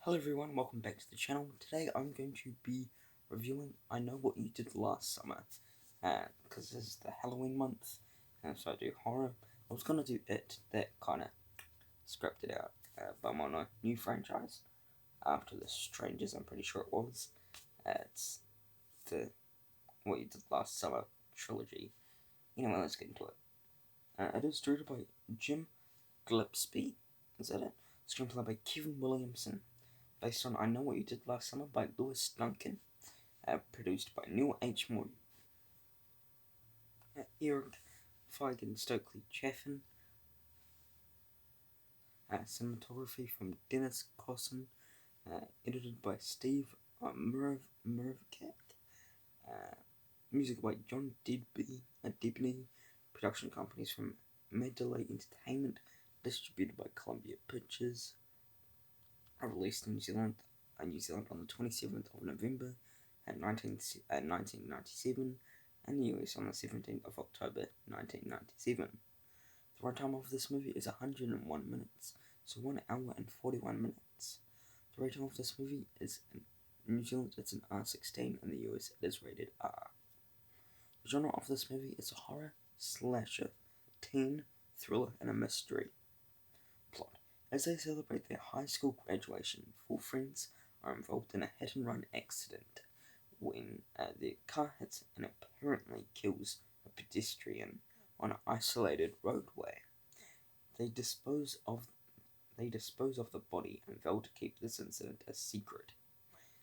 Hello everyone, welcome back to the channel. Today I'm going to be reviewing I Know What You Did Last Summer, because this is the Halloween month, so I do horror. I was going to do It, that kind of scripted out, but I'm on a new franchise after The Strangers, I'm pretty sure it was. It's the What You Did Last Summer trilogy. Anyway, let's get into it. It is directed by Jim Gillespie, is that it? Screenplay by Kevin Williamson. Based on I Know What You Did Last Summer by Lewis Duncan. Produced by Neil H. Moore, Eric Feigen Stokely Chaffin. Cinematography from Dennis Cosson. Edited by Steve Mervcat. Music by John Debney. Production companies from Mandalay Entertainment. Distributed by Columbia Pictures. Released in New Zealand on the 27th of November 1997, and the US on the 17th of October 1997. The runtime of this movie is 101 minutes, so 1 hour and 41 minutes. The rating of this movie is in New Zealand it's an R16, in the US it is rated R. The genre of this movie is a horror, slasher, teen, thriller, and a mystery. Plot. As they celebrate their high school graduation, 4 friends are involved in a hit-and-run accident when their car hits and apparently kills a pedestrian on an isolated roadway. They dispose of the body and vow to keep this incident a secret.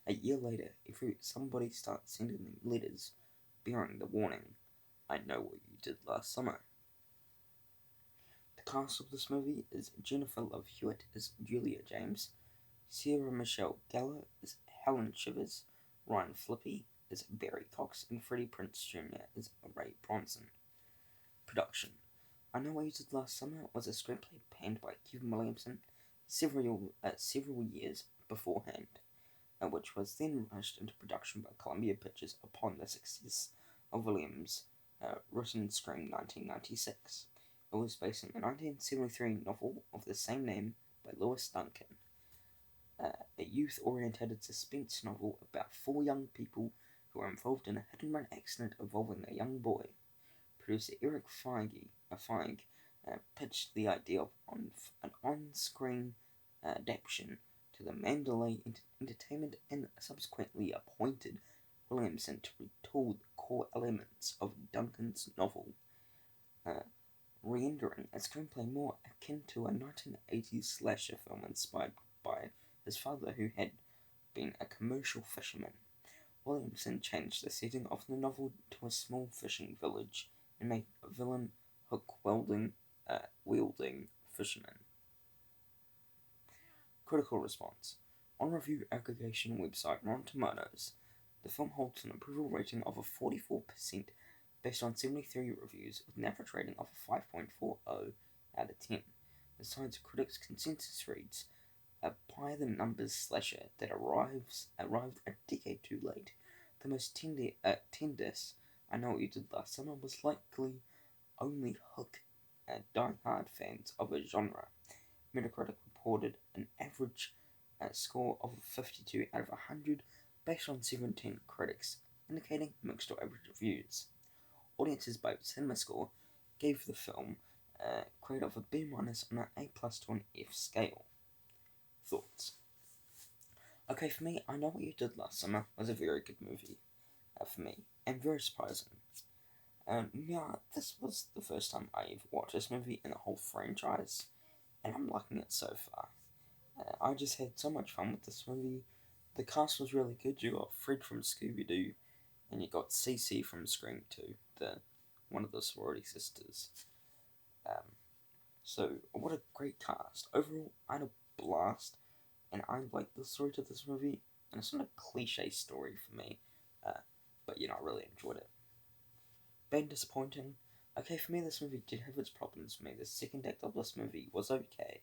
A year later, somebody starts sending them letters bearing the warning, "I know what you did last summer." The cast of this movie is Jennifer Love Hewitt as Julia James, Sarah Michelle Gellar as Helen Shivers, Ryan Flippy as Barry Cox, and Freddie Prinze Jr. as Ray Bronson. Production. I Know What You Did Last Summer was a screenplay penned by Kevin Williamson several years beforehand, which was then rushed into production by Columbia Pictures upon the success of Williams' written Scream 1996. It was based on the 1973 novel of the same name by Lewis Duncan, a youth-oriented suspense novel about 4 young people who are involved in a hit-and-run accident involving a young boy. Producer Eric Feige pitched the idea of an on-screen adaptation to the Mandalay Entertainment and subsequently appointed Williamson to retool the core elements of Duncan's novel, rendering a screenplay more akin to a 1980s slasher film inspired by his father, who had been a commercial fisherman. Williamson changed the setting of the novel to a small fishing village and made a villain hook-wielding fisherman. Critical response. On review aggregation website Rotten Tomatoes, the film holds an approval rating of a 44% based on 73 reviews with an average rating of a 5.40 out of 10. Besides, critics' consensus reads, a by-the-numbers slasher that arrived a decade too late. The most tenders I Know What You Did Last Summer was likely only hook die-hard fans of a genre. Metacritic reported an average score of 52 out of 100 based on 17 critics, indicating mixed or average reviews. Audiences by CinemaScore gave the film a grade of a B- on an A+ to an F scale. Thoughts? Okay, for me, I Know What You Did Last Summer was a very good movie for me, and very surprising. Yeah, this was the first time I ever watched this movie in the whole franchise, and I'm liking it so far. I just had so much fun with this movie. The cast was really good. You got Fred from Scooby-Doo, and you got Cece from Scream 2, one of the sorority sisters. So, what a great cast. Overall, I had a blast, and I like the story to this movie, and it's not a cliche story for me, but I really enjoyed it. Been disappointing. Okay, for me, this movie did have its problems for me. The second act of this movie was okay,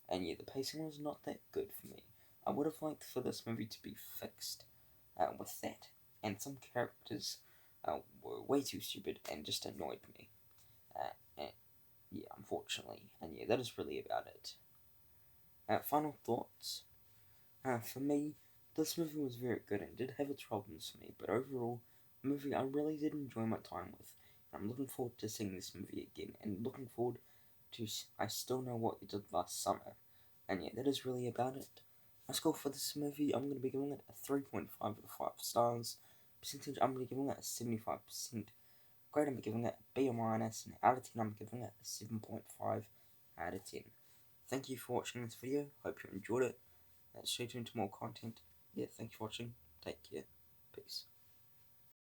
and the pacing was not that good for me. I would have liked for this movie to be fixed with that, and some characters were way too stupid and just annoyed me. Unfortunately, and that is really about it. Final thoughts. For me, this movie was very good and did have its problems for me, but overall, a movie I really did enjoy my time with. I'm looking forward to seeing this movie again, and looking forward to I Still Know What You Did Last Summer. And yeah, that is really about it. My score for this movie, I'm going to be giving it a 3.5 out of 5 stars. Percentage, I'm going to be giving it a 75%. Grade, I'm giving it a B minus, and out of 10, I'm giving it a 7.5 out of 10. Thank you for watching this video. Hope you enjoyed it. Stay tuned to more content. Yeah, thanks for watching. Take care. Peace.